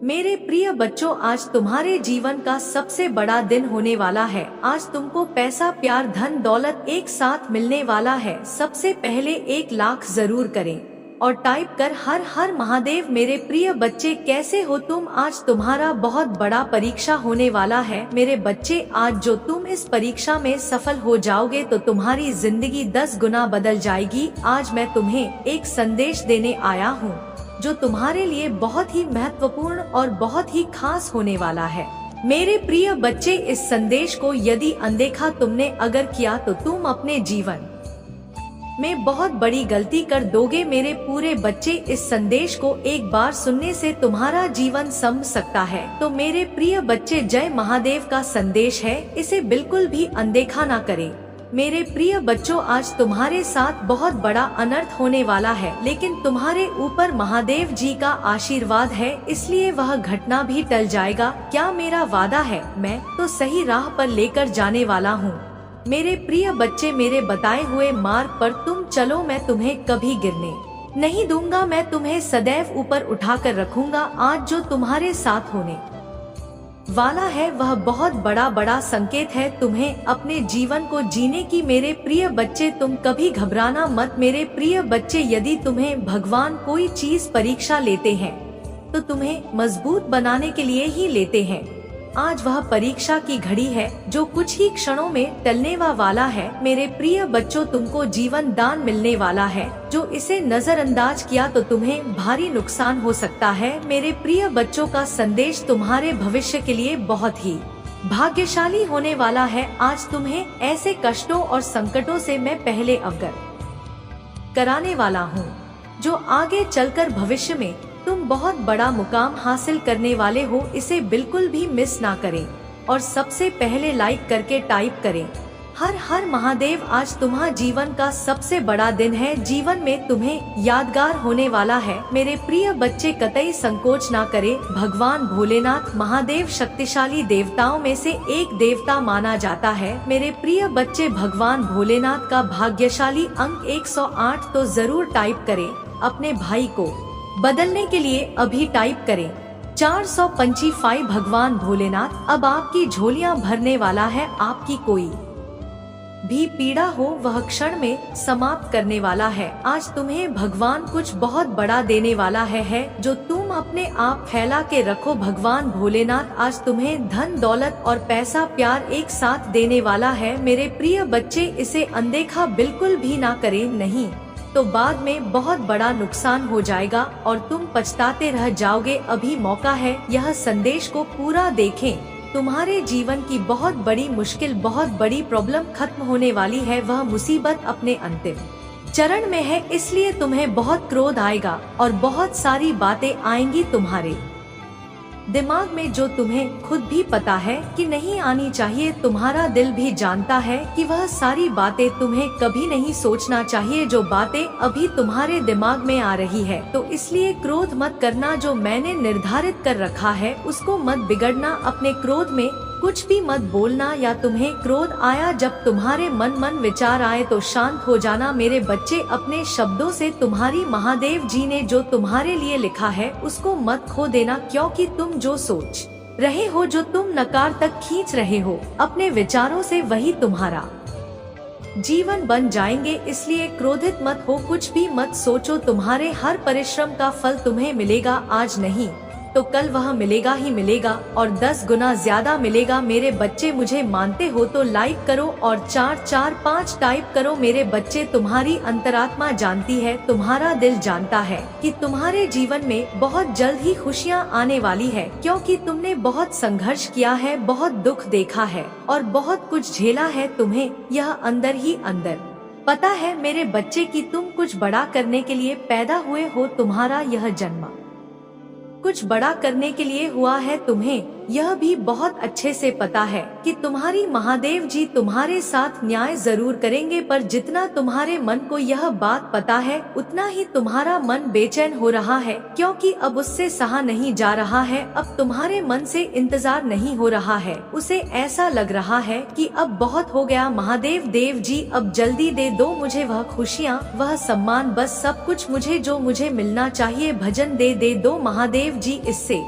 मेरे प्रिय बच्चों, आज तुम्हारे जीवन का सबसे बड़ा दिन होने वाला है। आज तुमको पैसा, प्यार, धन, दौलत एक साथ मिलने वाला है। सबसे पहले 1 लाख जरूर करें और टाइप कर हर हर महादेव। मेरे प्रिय बच्चे, कैसे हो तुम? आज तुम्हारा बहुत बड़ा परीक्षा होने वाला है मेरे बच्चे। आज जो तुम इस परीक्षा में सफल हो जाओगे तो तुम्हारी जिंदगी 10 गुना बदल जाएगी। आज मैं तुम्हें एक संदेश देने आया हूँ जो तुम्हारे लिए बहुत ही महत्वपूर्ण और बहुत ही खास होने वाला है। मेरे प्रिय बच्चे, इस संदेश को यदि अनदेखा तुमने अगर किया तो तुम अपने जीवन में बहुत बड़ी गलती कर दोगे। मेरे पूरे बच्चे, इस संदेश को एक बार सुनने से तुम्हारा जीवन संभल सकता है। तो मेरे प्रिय बच्चे, जय महादेव का संदेश है, इसे बिल्कुल भी अनदेखा ना करें। मेरे प्रिय बच्चों, आज तुम्हारे साथ बहुत बड़ा अनर्थ होने वाला है, लेकिन तुम्हारे ऊपर महादेव जी का आशीर्वाद है, इसलिए वह घटना भी टल जाएगा। क्या मेरा वादा है? मैं तो सही राह पर लेकर जाने वाला हूँ। मेरे प्रिय बच्चे, मेरे बताए हुए मार्ग पर तुम चलो। मैं तुम्हें कभी गिरने नहीं दूंगा। मैं तुम्हें सदैव ऊपर उठाकर रखूंगा। आज जो तुम्हारे साथ होने वाला है वह बहुत बड़ा संकेत है तुम्हें अपने जीवन को जीने की। मेरे प्रिय बच्चे, तुम कभी घबराना मत। मेरे प्रिय बच्चे, यदि तुम्हें भगवान कोई चीज परीक्षा लेते हैं तो तुम्हें मजबूत बनाने के लिए ही लेते हैं। आज वह परीक्षा की घड़ी है जो कुछ ही क्षणों में टलने वाला है। मेरे प्रिय बच्चों, तुमको जीवन दान मिलने वाला है। जो इसे नजरअंदाज किया तो तुम्हें भारी नुकसान हो सकता है। मेरे प्रिय बच्चों का संदेश तुम्हारे भविष्य के लिए बहुत ही भाग्यशाली होने वाला है। आज तुम्हें ऐसे कष्टों और संकटों से मैं पहले अवगत कराने वाला हूँ जो आगे चलकर भविष्य में तुम बहुत बड़ा मुकाम हासिल करने वाले हो। इसे बिल्कुल भी मिस ना करें और सबसे पहले लाइक करके टाइप करें हर हर महादेव। आज तुम्हारा जीवन का सबसे बड़ा दिन है। जीवन में तुम्हें यादगार होने वाला है। मेरे प्रिय बच्चे, कतई संकोच ना करें। भगवान भोलेनाथ महादेव शक्तिशाली देवताओं में से एक देवता माना जाता है। मेरे प्रिय बच्चे, भगवान भोलेनाथ का भाग्यशाली अंक 108 तो जरूर टाइप करें। अपने भाई को बदलने के लिए अभी टाइप करें 425। भगवान भोलेनाथ अब आपकी झोलियां भरने वाला है। आपकी कोई भी पीड़ा हो वह क्षण में समाप्त करने वाला है। आज तुम्हें भगवान कुछ बहुत बड़ा देने वाला है जो तुम अपने आप फैला के रखो। भगवान भोलेनाथ आज तुम्हें धन, दौलत और पैसा, प्यार एक साथ देने वाला है। मेरे प्रिय बच्चे, इसे अनदेखा बिल्कुल भी ना करें, नहीं तो बाद में बहुत बड़ा नुकसान हो जाएगा और तुम पछताते रह जाओगे। अभी मौका है, यह संदेश को पूरा देखें। तुम्हारे जीवन की बहुत बड़ी मुश्किल, बहुत बड़ी प्रॉब्लम खत्म होने वाली है। वह मुसीबत अपने अंतिम चरण में है, इसलिए तुम्हें बहुत क्रोध आएगा और बहुत सारी बातें आएंगी तुम्हारे दिमाग में जो तुम्हें खुद भी पता है कि नहीं आनी चाहिए। तुम्हारा दिल भी जानता है कि वह सारी बातें तुम्हें कभी नहीं सोचना चाहिए जो बातें अभी तुम्हारे दिमाग में आ रही है। तो इसलिए क्रोध मत करना। जो मैंने निर्धारित कर रखा है उसको मत बिगड़ना। अपने क्रोध में कुछ भी मत बोलना या तुम्हें क्रोध आया जब तुम्हारे मन विचार आए तो शांत हो जाना। मेरे बच्चे, अपने शब्दों से तुम्हारी महादेव जी ने जो तुम्हारे लिए लिखा है उसको मत खो देना, क्योंकि तुम जो सोच रहे हो, जो तुम नकार तक खींच रहे हो अपने विचारों से, वही तुम्हारा जीवन बन जाएंगे। इसलिए क्रोधित मत हो, कुछ भी मत सोचो। तुम्हारे हर परिश्रम का फल तुम्हें मिलेगा। आज नहीं तो कल वह मिलेगा ही मिलेगा और 10 गुना ज्यादा मिलेगा। मेरे बच्चे, मुझे मानते हो तो लाइक करो और 445 टाइप करो। मेरे बच्चे, तुम्हारी अंतरात्मा जानती है, तुम्हारा दिल जानता है कि तुम्हारे जीवन में बहुत जल्द ही खुशियाँ आने वाली है, क्योंकि तुमने बहुत संघर्ष किया है, बहुत दुख देखा है और बहुत कुछ झेला है। तुम्हें यह अंदर ही अंदर पता है मेरे बच्चे कि तुम कुछ बड़ा करने के लिए पैदा हुए हो। तुम्हारा यह जन्म कुछ बड़ा करने के लिए हुआ है। तुम्हें यह भी बहुत अच्छे से पता है कि तुम्हारी महादेव जी तुम्हारे साथ न्याय जरूर करेंगे, पर जितना तुम्हारे मन को यह बात पता है उतना ही तुम्हारा मन बेचैन हो रहा है, क्योंकि अब उससे सहा नहीं जा रहा है। अब तुम्हारे मन से इंतजार नहीं हो रहा है। उसे ऐसा लग रहा है कि अब बहुत हो गया महादेव देव जी, अब जल्दी दे दो मुझे वह खुशियाँ, वह सम्मान, बस सब कुछ मुझे जो मुझे मिलना चाहिए। भजन दे दो महादेव जी। इससे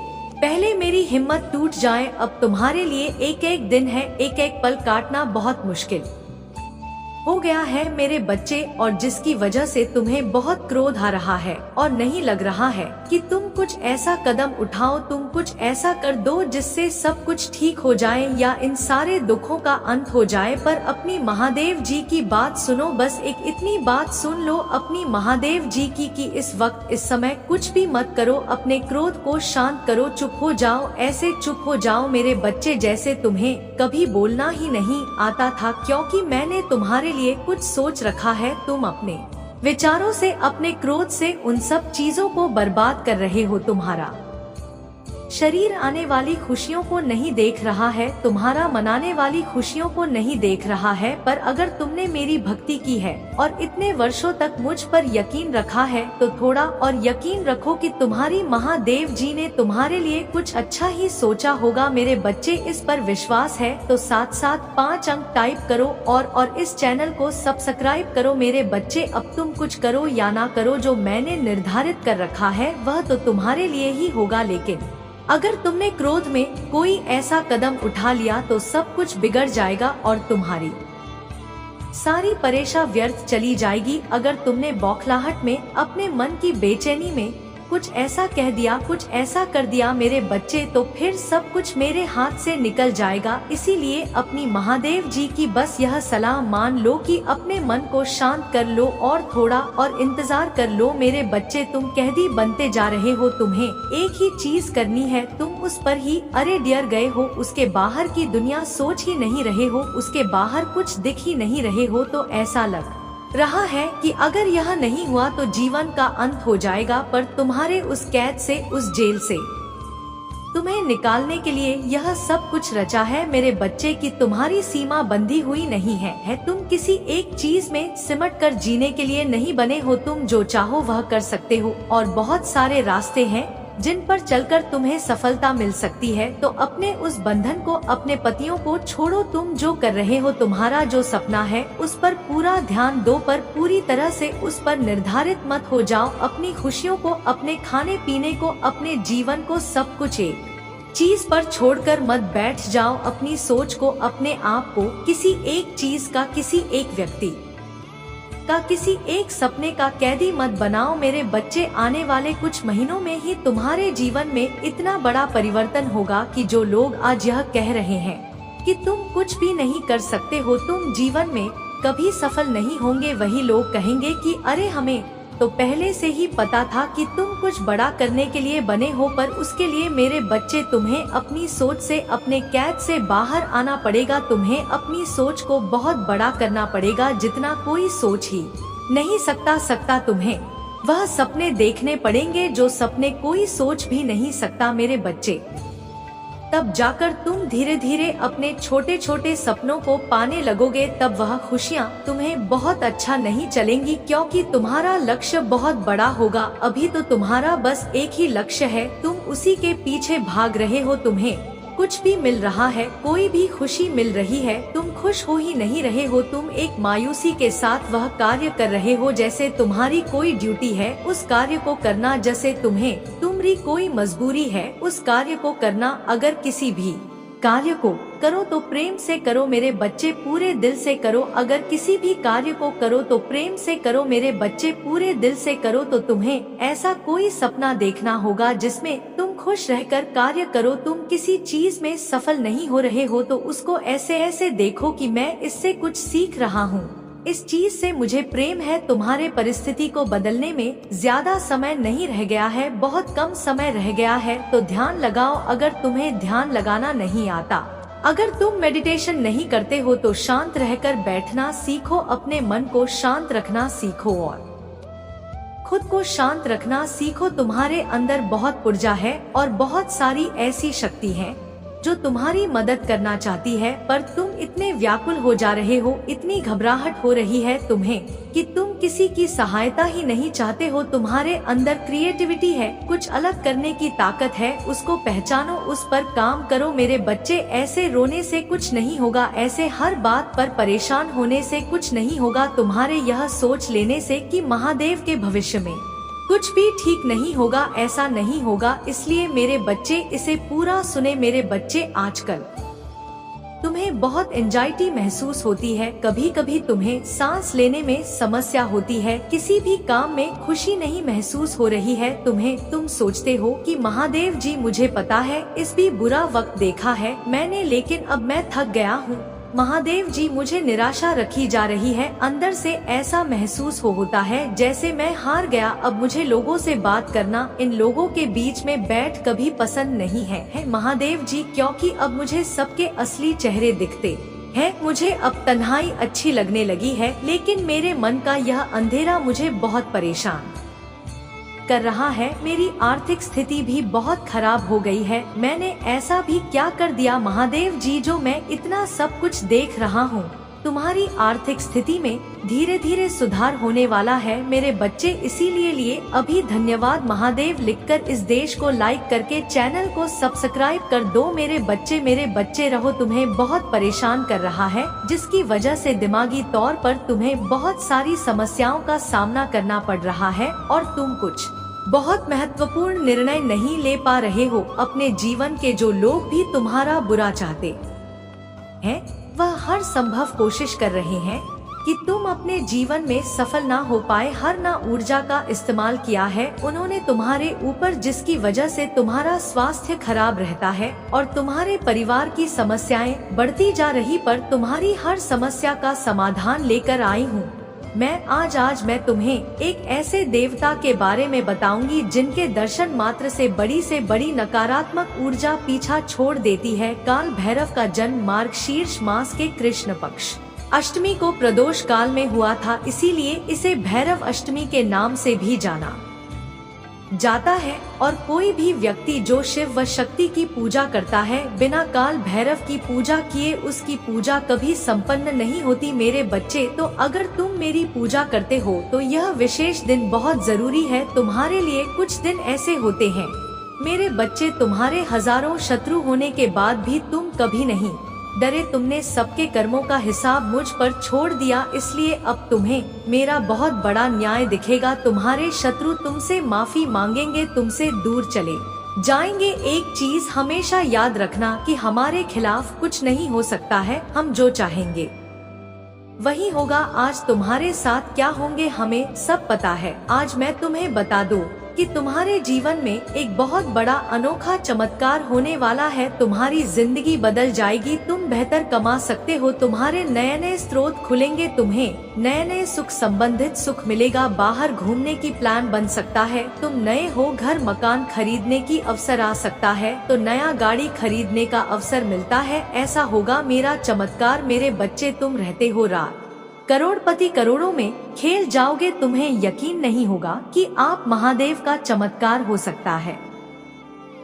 पहले मेरी हिम्मत टूट जाए, अब तुम्हारे लिए एक एक दिन है, एक एक पल काटना बहुत मुश्किल हो गया है मेरे बच्चे, और जिसकी वजह से तुम्हें बहुत क्रोध आ रहा है और नहीं लग रहा है कि तुम कुछ ऐसा कदम उठाओ, तुम कुछ ऐसा कर दो जिससे सब कुछ ठीक हो जाए या इन सारे दुखों का अंत हो जाए। पर अपनी महादेव जी की बात सुनो, बस एक इतनी बात सुन लो अपनी महादेव जी की कि इस वक्त इस समय कुछ भी मत करो, अपने क्रोध को शांत करो, चुप हो जाओ, ऐसे चुप हो जाओ मेरे बच्चे जैसे तुम्हें कभी बोलना ही नहीं आता था, क्योंकि मैंने तुम्हारे लिए कुछ सोच रखा है। तुम अपने विचारों से, अपने क्रोध से उन सब चीजों को बर्बाद कर रहे हो। तुम्हारा शरीर आने वाली खुशियों को नहीं देख रहा है, तुम्हारा मनाने वाली खुशियों को नहीं देख रहा है। पर अगर तुमने मेरी भक्ति की है और इतने वर्षों तक मुझ पर यकीन रखा है तो थोड़ा और यकीन रखो कि तुम्हारी महादेव जी ने तुम्हारे लिए कुछ अच्छा ही सोचा होगा मेरे बच्चे। इस पर विश्वास है तो साथ साथ 5 अंक टाइप करो और इस चैनल को सब्सक्राइब करो मेरे बच्चे। अब तुम कुछ करो या ना करो, जो मैंने निर्धारित कर रखा है वह तो तुम्हारे लिए ही होगा, लेकिन अगर तुमने क्रोध में कोई ऐसा कदम उठा लिया तो सब कुछ बिगड़ जाएगा और तुम्हारी सारी परेशानी व्यर्थ चली जाएगी। अगर तुमने बौखलाहट में, अपने मन की बेचैनी में कुछ ऐसा कह दिया, कुछ ऐसा कर दिया मेरे बच्चे, तो फिर सब कुछ मेरे हाथ से निकल जाएगा। इसीलिए अपनी महादेव जी की बस यह सलाह मान लो कि अपने मन को शांत कर लो और थोड़ा और इंतजार कर लो मेरे बच्चे। तुम कैदी बनते जा रहे हो, तुम्हें एक ही चीज करनी है, तुम उस पर ही अरे डियर गए हो, उसके बाहर की दुनिया सोच ही नहीं रहे हो, उसके बाहर कुछ दिख ही नहीं रहे हो। तो ऐसा लग रहा है कि अगर यह नहीं हुआ तो जीवन का अंत हो जाएगा, पर तुम्हारे उस कैद से, उस जेल से तुम्हें निकालने के लिए यह सब कुछ रचा है मेरे बच्चे की तुम्हारी सीमा बंधी हुई नहीं है। तुम किसी एक चीज में सिमट कर जीने के लिए नहीं बने हो, तुम जो चाहो वह कर सकते हो और बहुत सारे रास्ते हैं जिन पर चलकर तुम्हें सफलता मिल सकती है। तो अपने उस बंधन को, अपने पतियों को छोड़ो, तुम जो कर रहे हो, तुम्हारा जो सपना है उस पर पूरा ध्यान दो, पर पूरी तरह से उस पर निर्धारित मत हो जाओ। अपनी खुशियों को, अपने खाने पीने को, अपने जीवन को, सब कुछ एक चीज पर छोड़कर मत बैठ जाओ। अपनी सोच को, अपने आप को किसी एक चीज का, किसी एक व्यक्ति का, किसी एक सपने का कैदी मत बनाओ मेरे बच्चे। आने वाले कुछ महीनों में ही तुम्हारे जीवन में इतना बड़ा परिवर्तन होगा कि जो लोग आज यह कह रहे हैं कि तुम कुछ भी नहीं कर सकते हो, तुम जीवन में कभी सफल नहीं होंगे, वही लोग कहेंगे कि अरे हमें तो पहले से ही पता था कि तुम कुछ बड़ा करने के लिए बने हो। पर उसके लिए मेरे बच्चे तुम्हें अपनी सोच से, अपने कैद से बाहर आना पड़ेगा। तुम्हें अपनी सोच को बहुत बड़ा करना पड़ेगा, जितना कोई सोच ही नहीं सकता। तुम्हें वह सपने देखने पड़ेंगे जो सपने कोई सोच भी नहीं सकता मेरे बच्चे। तब जाकर तुम धीरे धीरे अपने छोटे छोटे सपनों को पाने लगोगे। तब वह खुशियाँ तुम्हें बहुत अच्छा नहीं चलेंगी, क्योंकि तुम्हारा लक्ष्य बहुत बड़ा होगा। अभी तो तुम्हारा बस एक ही लक्ष्य है, तुम उसी के पीछे भाग रहे हो। तुम्हें कुछ भी मिल रहा है, कोई भी खुशी मिल रही है, तुम खुश हो ही नहीं रहे हो। तुम एक मायूसी के साथ वह कार्य कर रहे हो जैसे तुम्हारी कोई ड्यूटी है उस कार्य को करना, जैसे तुम्हारी कोई मजबूरी है उस कार्य को करना। अगर किसी भी कार्य को करो तो प्रेम से करो मेरे बच्चे, पूरे दिल से करो। अगर किसी भी कार्य को करो तो प्रेम से करो मेरे बच्चे, पूरे दिल से करो। तो तुम्हें ऐसा कोई सपना देखना होगा जिसमें तुम खुश रहकर कार्य करो। तुम किसी चीज में सफल नहीं हो रहे हो तो उसको ऐसे देखो कि मैं इससे कुछ सीख रहा हूँ, इस चीज से मुझे प्रेम है। तुम्हारे परिस्थिति को बदलने में ज्यादा समय नहीं रह गया है, बहुत कम समय रह गया है, तो ध्यान लगाओ। अगर तुम्हें ध्यान लगाना नहीं आता, अगर तुम मेडिटेशन नहीं करते हो तो शांत रहकर बैठना सीखो, अपने मन को शांत रखना सीखो और खुद को शांत रखना सीखो। तुम्हारे अंदर बहुत ऊर्जा है और बहुत सारी ऐसी शक्ति है जो तुम्हारी मदद करना चाहती है, पर तुम इतने व्याकुल हो जा रहे हो, इतनी घबराहट हो रही है तुम्हें कि तुम किसी की सहायता ही नहीं चाहते हो। तुम्हारे अंदर क्रिएटिविटी है, कुछ अलग करने की ताकत है, उसको पहचानो, उस पर काम करो मेरे बच्चे। ऐसे रोने से कुछ नहीं होगा, ऐसे हर बात पर परेशान होने से कुछ नहीं होगा। तुम्हारे यह सोच लेने से कि महादेव के भविष्य में कुछ भी ठीक नहीं होगा, ऐसा नहीं होगा। इसलिए मेरे बच्चे इसे पूरा सुने। मेरे बच्चे, आजकल तुम्हें बहुत एंजाइटी महसूस होती है, कभी कभी तुम्हें सांस लेने में समस्या होती है, किसी भी काम में खुशी नहीं महसूस हो रही है तुम सोचते हो कि महादेव जी, मुझे पता है इस भी बुरा वक्त देखा है मैंने, लेकिन अब मैं थक गया हूँ। महादेव जी, मुझे निराशा रखी जा रही है। अंदर से ऐसा महसूस होता है जैसे मैं हार गया। अब मुझे लोगों से बात करना, इन लोगों के बीच में बैठ कभी पसंद नहीं है महादेव जी, क्योंकि अब मुझे सबके असली चेहरे दिखते हैं। मुझे अब तन्हाई अच्छी लगने लगी है, लेकिन मेरे मन का यह अंधेरा मुझे बहुत परेशान कर रहा है। मेरी आर्थिक स्थिति भी बहुत खराब हो गई है। मैंने ऐसा भी क्या कर दिया महादेव जी जो मैं इतना सब कुछ देख रहा हूँ? तुम्हारी आर्थिक स्थिति में धीरे धीरे सुधार होने वाला है मेरे बच्चे, इसीलिए लिए अभी धन्यवाद महादेव लिखकर इस देश को लाइक करके चैनल को सब्सक्राइब कर दो। मेरे बच्चे रहो। तुम्हें बहुत परेशान कर रहा है, जिसकी वजह से दिमागी तौर पर तुम्हें बहुत सारी समस्याओं का सामना करना पड़ रहा है और तुम कुछ बहुत महत्वपूर्ण निर्णय नहीं ले पा रहे हो। अपने जीवन के जो लोग भी तुम्हारा बुरा चाहते हैं, वह हर संभव कोशिश कर रहे हैं कि तुम अपने जीवन में सफल ना हो पाए। हर ना ऊर्जा का इस्तेमाल किया है उन्होंने तुम्हारे ऊपर, जिसकी वजह से तुम्हारा स्वास्थ्य खराब रहता है और तुम्हारे परिवार की समस्याएं बढ़ती जा रही। पर तुम्हारी हर समस्या का समाधान लेकर आई हूँ मैं। आज मैं तुम्हें एक ऐसे देवता के बारे में बताऊंगी जिनके दर्शन मात्र से बड़ी नकारात्मक ऊर्जा पीछा छोड़ देती है। काल भैरव का जन्म मार्गशीर्ष मास के कृष्ण पक्ष अष्टमी को प्रदोष काल में हुआ था, इसीलिए इसे भैरव अष्टमी के नाम से भी जाना जाता है। और कोई भी व्यक्ति जो शिव व शक्ति की पूजा करता है, बिना काल भैरव की पूजा किए उसकी पूजा कभी संपन्न नहीं होती। मेरे बच्चे, तो अगर तुम मेरी पूजा करते हो तो यह विशेष दिन बहुत जरूरी है तुम्हारे लिए। कुछ दिन ऐसे होते हैं मेरे बच्चे, तुम्हारे हजारों शत्रु होने के बाद भी तुम कभी नहीं डरे। तुमने सबके कर्मों का हिसाब मुझ पर छोड़ दिया, इसलिए अब तुम्हें मेरा बहुत बड़ा न्याय दिखेगा। तुम्हारे शत्रु तुमसे माफी मांगेंगे, तुमसे दूर चले जाएंगे। एक चीज हमेशा याद रखना कि हमारे खिलाफ कुछ नहीं हो सकता है, हम जो चाहेंगे वही होगा। आज तुम्हारे साथ क्या होंगे हमें सब पता है। आज मैं तुम्हें बता दूं कि तुम्हारे जीवन में एक बहुत बड़ा अनोखा चमत्कार होने वाला है। तुम्हारी जिंदगी बदल जाएगी, तुम बेहतर कमा सकते हो, तुम्हारे नए नए स्रोत खुलेंगे, तुम्हें नए नए सुख संबंधित सुख मिलेगा। बाहर घूमने की प्लान बन सकता है, तुम नए हो, घर मकान खरीदने की अवसर आ सकता है, तो नया गाड़ी खरीदने का अवसर मिलता है। ऐसा होगा मेरा चमत्कार मेरे बच्चे। तुम रहते हो रात करोड़पति, करोड़ों में खेल जाओगे। तुम्हें यकीन नहीं होगा कि आप महादेव का चमत्कार हो सकता है।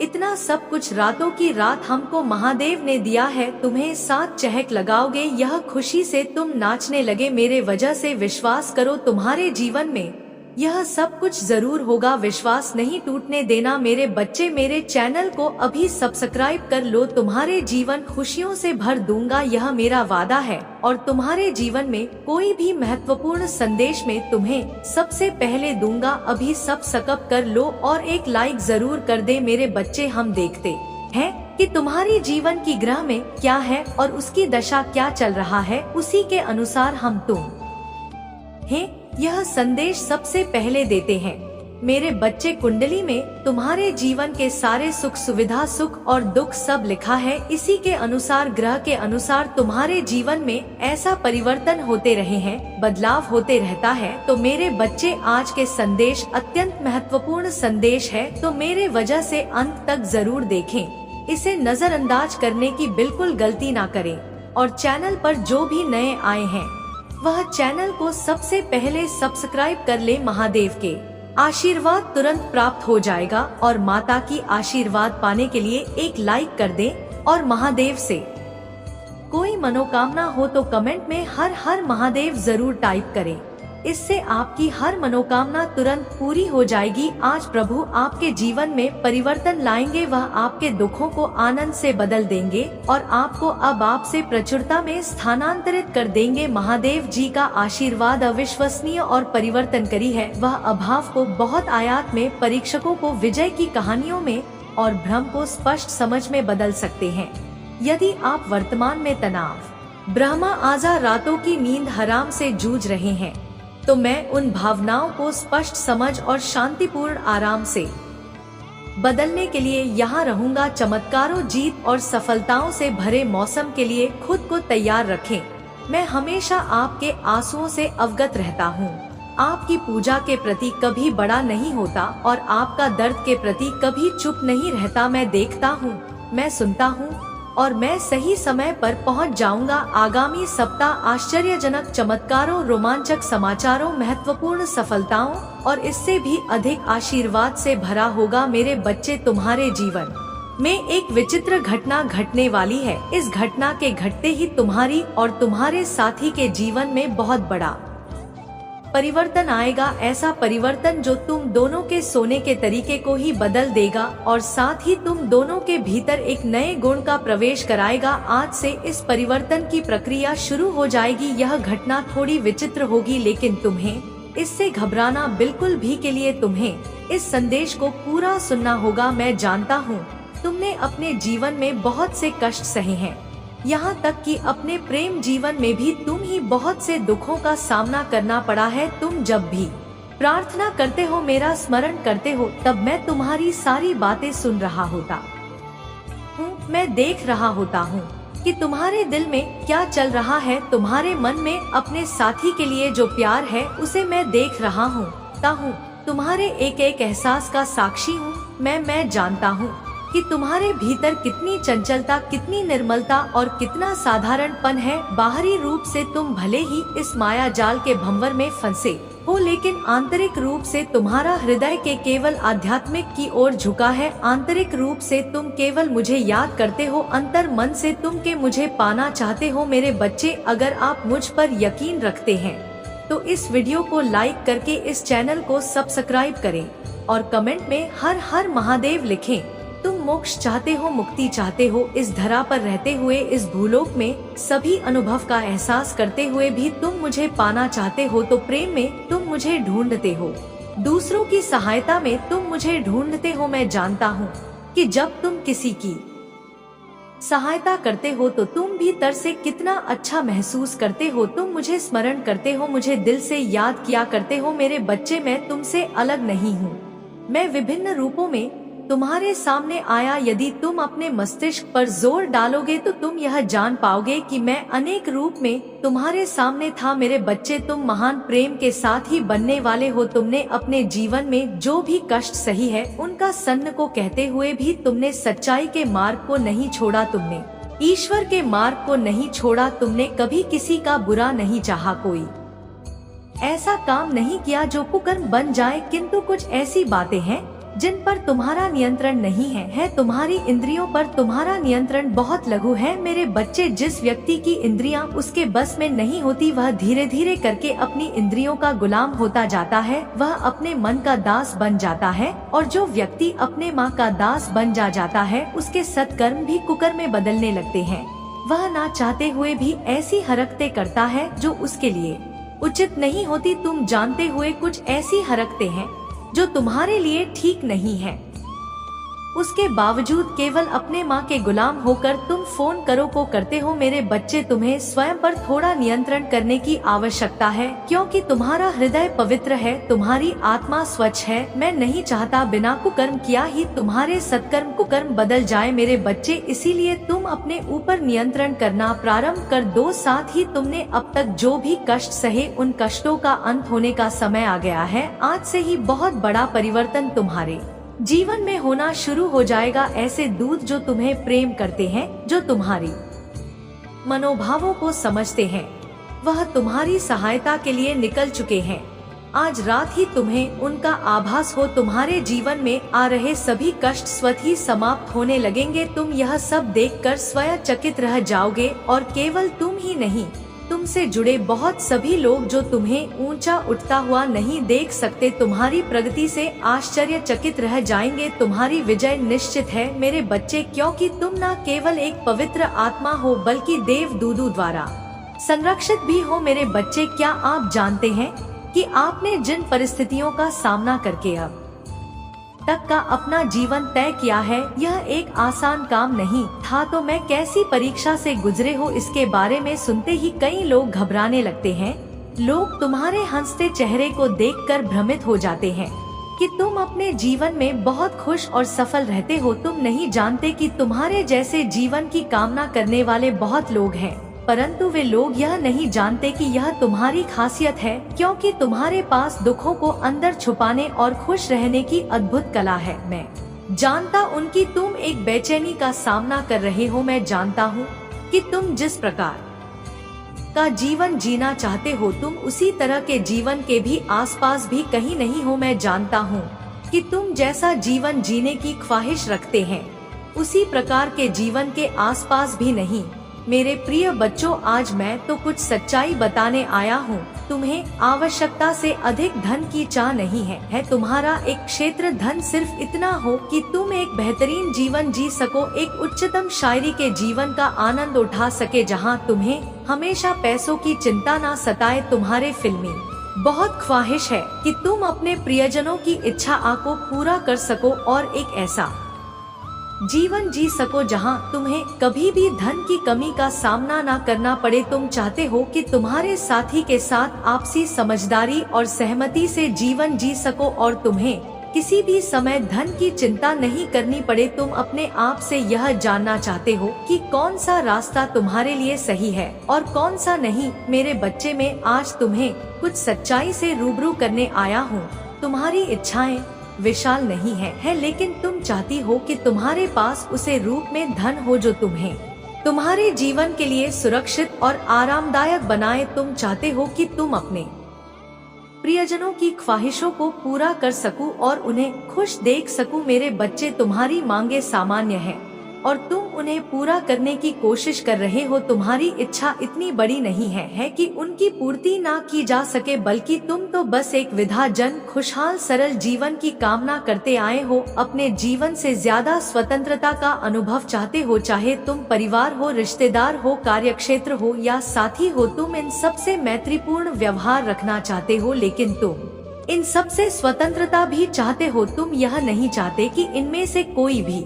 इतना सब कुछ रातों की रात हमको महादेव ने दिया है। तुम्हें साथ चहक लगाओगे, यह खुशी से तुम नाचने लगे मेरे वजह से। विश्वास करो, तुम्हारे जीवन में यह सब कुछ जरूर होगा। विश्वास नहीं टूटने देना मेरे बच्चे। मेरे चैनल को अभी सब्सक्राइब कर लो। तुम्हारे जीवन खुशियों से भर दूंगा, यह मेरा वादा है। और तुम्हारे जीवन में कोई भी महत्वपूर्ण संदेश में तुम्हें सबसे पहले दूंगा। अभी सब्सक्राइब कर लो और एक लाइक जरूर कर दे मेरे बच्चे। हम देखते हैं कि तुम्हारी जीवन की ग्रह में क्या है और उसकी दशा क्या चल रहा है, उसी के अनुसार हम यह संदेश सबसे पहले देते हैं मेरे बच्चे। कुंडली में तुम्हारे जीवन के सारे सुख सुविधा, सुख और दुख सब लिखा है। इसी के अनुसार, ग्रह के अनुसार तुम्हारे जीवन में ऐसा परिवर्तन होते रहे हैं, बदलाव होते रहता है। तो मेरे बच्चे, आज के संदेश अत्यंत महत्वपूर्ण संदेश है, तो मेरे वजह से अंत तक जरूर देखें। इसे नजरअंदाज करने की बिल्कुल गलती ना करें। और चैनल पर जो भी नए आए हैं वह चैनल को सबसे पहले सब्सक्राइब कर ले। महादेव के आशीर्वाद तुरंत प्राप्त हो जाएगा। और माता की आशीर्वाद पाने के लिए एक लाइक कर दे। और महादेव से कोई मनोकामना हो तो कमेंट में हर हर महादेव जरूर टाइप करें। इससे आपकी हर मनोकामना तुरंत पूरी हो जाएगी। आज प्रभु आपके जीवन में परिवर्तन लाएंगे, वह आपके दुखों को आनंद से बदल देंगे और आपको अब आपसे प्रचुरता में स्थानांतरित कर देंगे। महादेव जी का आशीर्वाद अविश्वसनीय और परिवर्तनकारी है। वह अभाव को बहुत आयात में, परीक्षकों को विजय की कहानियों में और भ्रम को स्पष्ट समझ में बदल सकते हैं। यदि आप वर्तमान में तनाव, ब्रह्मा आजा, रातों की नींद हराम से जूझ रहे हैं, तो मैं उन भावनाओं को स्पष्ट समझ और शांतिपूर्ण आराम से बदलने के लिए यहाँ रहूंगा। चमत्कारों, जीत और सफलताओं से भरे मौसम के लिए खुद को तैयार रखें। मैं हमेशा आपके आंसुओं से अवगत रहता हूँ। आपकी पूजा के प्रति कभी बड़ा नहीं होता और आपका दर्द के प्रति कभी चुप नहीं रहता। मैं देखता हूँ, मैं सुनता हूँ और मैं सही समय पर पहुंच जाऊंगा। आगामी सप्ताह आश्चर्यजनक चमत्कारों, रोमांचक समाचारों, महत्वपूर्ण सफलताओं और इससे भी अधिक आशीर्वाद से भरा होगा। मेरे बच्चे, तुम्हारे जीवन में एक विचित्र घटना घटने वाली है। इस घटना के घटते ही तुम्हारी और तुम्हारे साथी के जीवन में बहुत बड़ा परिवर्तन आएगा। ऐसा परिवर्तन जो तुम दोनों के सोने के तरीके को ही बदल देगा और साथ ही तुम दोनों के भीतर एक नए गुण का प्रवेश कराएगा। आज से इस परिवर्तन की प्रक्रिया शुरू हो जाएगी। यह घटना थोड़ी विचित्र होगी, लेकिन तुम्हें इससे घबराना बिल्कुल भी के लिए तुम्हें इस संदेश को पूरा सुनना होगा। मैं जानता हूँ तुमने अपने जीवन में बहुत से कष्ट सहे हैं, यहाँ तक कि अपने प्रेम जीवन में भी तुम ही बहुत से दुखों का सामना करना पड़ा है। तुम जब भी प्रार्थना करते हो, मेरा स्मरण करते हो, तब मैं तुम्हारी सारी बातें सुन रहा होता हूँ। मैं देख रहा होता हूँ कि तुम्हारे दिल में क्या चल रहा है। तुम्हारे मन में अपने साथी के लिए जो प्यार है उसे मैं देख रहा हूँ। तुम्हारे एक एक एहसास का साक्षी हूँ। मैं जानता हूँ कि तुम्हारे भीतर कितनी चंचलता, कितनी निर्मलता और कितना साधारणपन है। बाहरी रूप से तुम भले ही इस माया जाल के भंवर में फंसे हो, लेकिन आंतरिक रूप से तुम्हारा हृदय के केवल आध्यात्मिक की ओर झुका है। आंतरिक रूप से तुम केवल मुझे याद करते हो, अंतर मन से तुम के मुझे पाना चाहते हो। मेरे बच्चे, अगर आप मुझ पर यकीन रखते हैं तो इस वीडियो को लाइक करके इस चैनल को सब्सक्राइब करें और कमेंट में हर हर महादेव लिखें। तुम मोक्ष चाहते हो, मुक्ति चाहते हो। इस धरा पर रहते हुए, इस भूलोक में सभी अनुभव का एहसास करते हुए भी तुम मुझे पाना चाहते हो, तो प्रेम में तुम मुझे ढूंढते हो, दूसरों की सहायता में तुम मुझे ढूंढते हो। मैं जानता हूँ कि जब तुम किसी की सहायता करते हो तो तुम भीतर से कितना अच्छा महसूस करते हो। तुम मुझे स्मरण करते हो, मुझे दिल से याद किया करते हो। मेरे बच्चे, मैं तुमसे अलग नहीं हूँ। मैं विभिन्न रूपों में तुम्हारे सामने आया। यदि तुम अपने मस्तिष्क पर जोर डालोगे तो तुम यह जान पाओगे कि मैं अनेक रूप में तुम्हारे सामने था। मेरे बच्चे, तुम महान प्रेम के साथ ही बनने वाले हो। तुमने अपने जीवन में जो भी कष्ट सही है, उनका सन्न को कहते हुए भी तुमने सच्चाई के मार्ग को नहीं छोड़ा। तुमने ईश्वर के मार्ग को नहीं छोड़ा। तुमने कभी किसी का बुरा नहीं चाहा, कोई ऐसा काम नहीं किया जो कुकर्म बन जाए। किंतु कुछ ऐसी बातें हैं जिन पर तुम्हारा नियंत्रण नहीं है। तुम्हारी इंद्रियों पर तुम्हारा नियंत्रण बहुत लघु है। मेरे बच्चे, जिस व्यक्ति की इंद्रियां उसके बस में नहीं होती, वह धीरे धीरे करके अपनी इंद्रियों का गुलाम होता जाता है। वह अपने मन का दास बन जाता है और जो व्यक्ति अपने माँ का दास बन जाता है, उसके सत्कर्म भी कुकर्म में बदलने लगते हैं। वह ना चाहते हुए भी ऐसी हरकतें करता है जो उसके लिए उचित नहीं होती। तुम जानते हुए कुछ ऐसी हरकतें हैं जो तुम्हारे लिए ठीक नहीं है, उसके बावजूद केवल अपने माँ के गुलाम होकर तुम फोन करो को करते हो। मेरे बच्चे, तुम्हें स्वयं पर थोड़ा नियंत्रण करने की आवश्यकता है, क्योंकि तुम्हारा हृदय पवित्र है, तुम्हारी आत्मा स्वच्छ है। मैं नहीं चाहता बिना कुकर्म किया ही तुम्हारे सत्कर्म कुकर्म बदल जाए। मेरे बच्चे, इसीलिए तुम अपने ऊपर नियंत्रण करना प्रारंभ कर दो। साथ ही तुमने अब तक जो भी कष्ट सहे, उन कष्टों का अंत होने का समय आ गया है। आज से ही बहुत बड़ा परिवर्तन तुम्हारे जीवन में होना शुरू हो जाएगा। ऐसे दूत जो तुम्हें प्रेम करते हैं, जो तुम्हारी मनोभावों को समझते हैं, वह तुम्हारी सहायता के लिए निकल चुके हैं। आज रात ही तुम्हें उनका आभास हो। तुम्हारे जीवन में आ रहे सभी कष्ट स्वतः ही समाप्त होने लगेंगे। तुम यह सब देखकर स्वयं चकित रह जाओगे और केवल तुम ही नहीं, तुमसे जुड़े बहुत सभी लोग जो तुम्हें ऊंचा उठता हुआ नहीं देख सकते तुम्हारी प्रगति से आश्चर्यचकित रह जाएंगे। तुम्हारी विजय निश्चित है मेरे बच्चे, क्योंकि तुम न केवल एक पवित्र आत्मा हो बल्कि देवदूतों द्वारा संरक्षित भी हो। मेरे बच्चे, क्या आप जानते हैं कि आपने जिन परिस्थितियों का सामना करके अब तक का अपना जीवन तय किया है, यह एक आसान काम नहीं था। तो मैं कैसी परीक्षा से गुजरे हो इसके बारे में सुनते ही कई लोग घबराने लगते हैं। लोग तुम्हारे हंसते चेहरे को देखकर भ्रमित हो जाते हैं कि तुम अपने जीवन में बहुत खुश और सफल रहते हो। तुम नहीं जानते कि तुम्हारे जैसे जीवन की कामना करने वाले बहुत लोग हैं, परंतु वे लोग यह नहीं जानते कि यह तुम्हारी खासियत है, क्योंकि तुम्हारे पास दुखों को अंदर छुपाने और खुश रहने की अद्भुत कला है। मैं जानता उनकी तुम एक बेचैनी का सामना कर रहे हो। मैं जानता हूँ कि तुम जिस प्रकार का जीवन जीना चाहते हो तुम उसी तरह के जीवन के भी आसपास भी कहीं नहीं हो। मैं जानता हूँ कि तुम जैसा जीवन जीने की ख्वाहिश रखते हैं उसी प्रकार के जीवन के आसपास भी नहीं। मेरे प्रिय बच्चों, आज मैं तो कुछ सच्चाई बताने आया हूँ। तुम्हें आवश्यकता से अधिक धन की चाह नहीं है। तुम्हारा एक क्षेत्र धन सिर्फ इतना हो कि तुम एक बेहतरीन जीवन जी सको, एक उच्चतम शायरी के जीवन का आनंद उठा सके जहाँ तुम्हें हमेशा पैसों की चिंता ना सताए। तुम्हारे फिल्मी बहुत ख्वाहिश है कि तुम अपने प्रियजनों की इच्छा को पूरा कर सको और एक ऐसा जीवन जी सको जहां तुम्हें कभी भी धन की कमी का सामना ना करना पड़े। तुम चाहते हो कि तुम्हारे साथी के साथ आपसी समझदारी और सहमति से जीवन जी सको और तुम्हें किसी भी समय धन की चिंता नहीं करनी पड़े। तुम अपने आप से यह जानना चाहते हो कि कौन सा रास्ता तुम्हारे लिए सही है और कौन सा नहीं। मेरे बच्चे, में आज तुम्हें कुछ सच्चाई से रूबरू करने आया हूँ। तुम्हारी इच्छाएं विशाल नहीं है, लेकिन तुम चाहती हो कि तुम्हारे पास उसे रूप में धन हो जो तुम्हें तुम्हारे जीवन के लिए सुरक्षित और आरामदायक बनाए। तुम चाहते हो कि तुम अपने प्रियजनों की ख्वाहिशों को पूरा कर सकूं और उन्हें खुश देख सकूं। मेरे बच्चे, तुम्हारी मांगे सामान्य है और तुम उन्हें पूरा करने की कोशिश कर रहे हो। तुम्हारी इच्छा इतनी बड़ी नहीं है कि उनकी पूर्ति ना की जा सके, बल्कि तुम तो बस एक विधाजन खुशहाल सरल जीवन की कामना करते आए हो। अपने जीवन से ज्यादा स्वतंत्रता का अनुभव चाहते हो, चाहे तुम परिवार हो, रिश्तेदार हो, कार्यक्षेत्र हो या साथी हो। तुम इन सबसे मैत्रीपूर्ण व्यवहार रखना चाहते हो, लेकिन तुम इन सबसे स्वतंत्रता भी चाहते हो। तुम यह नहीं चाहते कि इनमें से कोई भी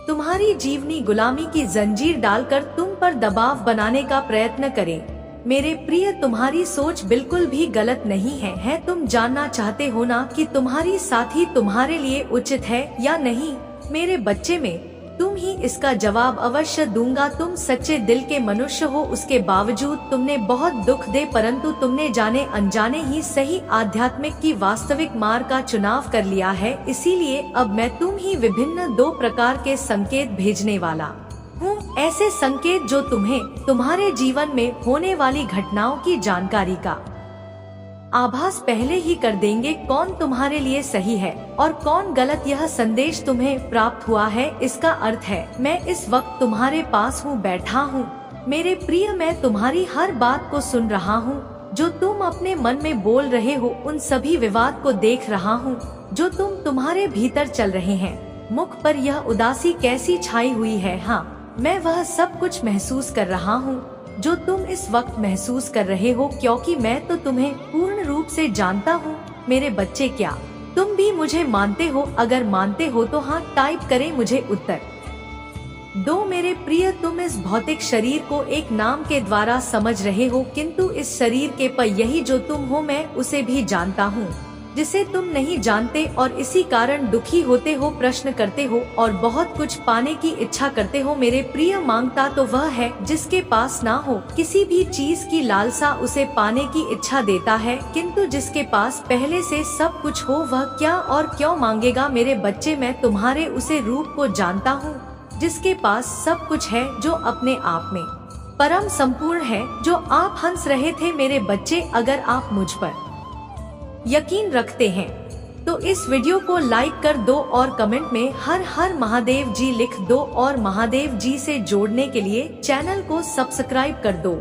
तुम्हारी जीवनी गुलामी की जंजीर डालकर तुम पर दबाव बनाने का प्रयत्न करे। मेरे प्रिय, तुम्हारी सोच बिल्कुल भी गलत नहीं है। तुम जानना चाहते हो ना कि तुम्हारी साथी तुम्हारे लिए उचित है या नहीं। मेरे बच्चे, में तुम ही इसका जवाब अवश्य दूंगा। तुम सच्चे दिल के मनुष्य हो, उसके बावजूद तुमने बहुत दुख दे, परंतु तुमने जाने अनजाने ही सही आध्यात्मिक की वास्तविक मार्ग का चुनाव कर लिया है। इसीलिए अब मैं तुम ही विभिन्न 2 प्रकार के संकेत भेजने वाला हूँ। ऐसे संकेत जो तुम्हें तुम्हारे जीवन में होने वाली घटनाओं की जानकारी का आभास पहले ही कर देंगे। कौन तुम्हारे लिए सही है और कौन गलत, यह संदेश तुम्हें प्राप्त हुआ है। इसका अर्थ है मैं इस वक्त तुम्हारे पास हूँ, बैठा हूँ। मेरे प्रिय, मैं तुम्हारी हर बात को सुन रहा हूँ जो तुम अपने मन में बोल रहे हो। उन सभी विवाद को देख रहा हूँ जो तुम्हारे भीतर चल रहे हैं। मुख पर यह उदासी कैसी छाई हुई है। हाँ, मैं वह सब कुछ महसूस कर रहा हूँ जो तुम इस वक्त महसूस कर रहे हो, क्योंकि मैं तो तुम्हें पूर्ण रूप से जानता हूँ। मेरे बच्चे, क्या तुम भी मुझे मानते हो? अगर मानते हो तो हाँ टाइप करें, मुझे उत्तर दो। मेरे प्रिय, तुम इस भौतिक शरीर को एक नाम के द्वारा समझ रहे हो, किंतु इस शरीर के पर यही जो तुम हो, मैं उसे भी जानता हूँ जिसे तुम नहीं जानते, और इसी कारण दुखी होते हो, प्रश्न करते हो और बहुत कुछ पाने की इच्छा करते हो। मेरे प्रिय, मांगता तो वह है जिसके पास ना हो। किसी भी चीज की लालसा उसे पाने की इच्छा देता है, किंतु जिसके पास पहले से सब कुछ हो वह क्या और क्यों मांगेगा। मेरे बच्चे, मैं तुम्हारे उसे रूप को जानता हूँ जिसके पास सब कुछ है, जो अपने आप में परम संपूर्ण है, जो आप हंस रहे थे। मेरे बच्चे, अगर आप मुझ पर यकीन रखते हैं तो इस वीडियो को लाइक कर दो और कमेंट में हर हर महादेव जी लिख दो, और महादेव जी से जोड़ने के लिए चैनल को सब्सक्राइब कर दो।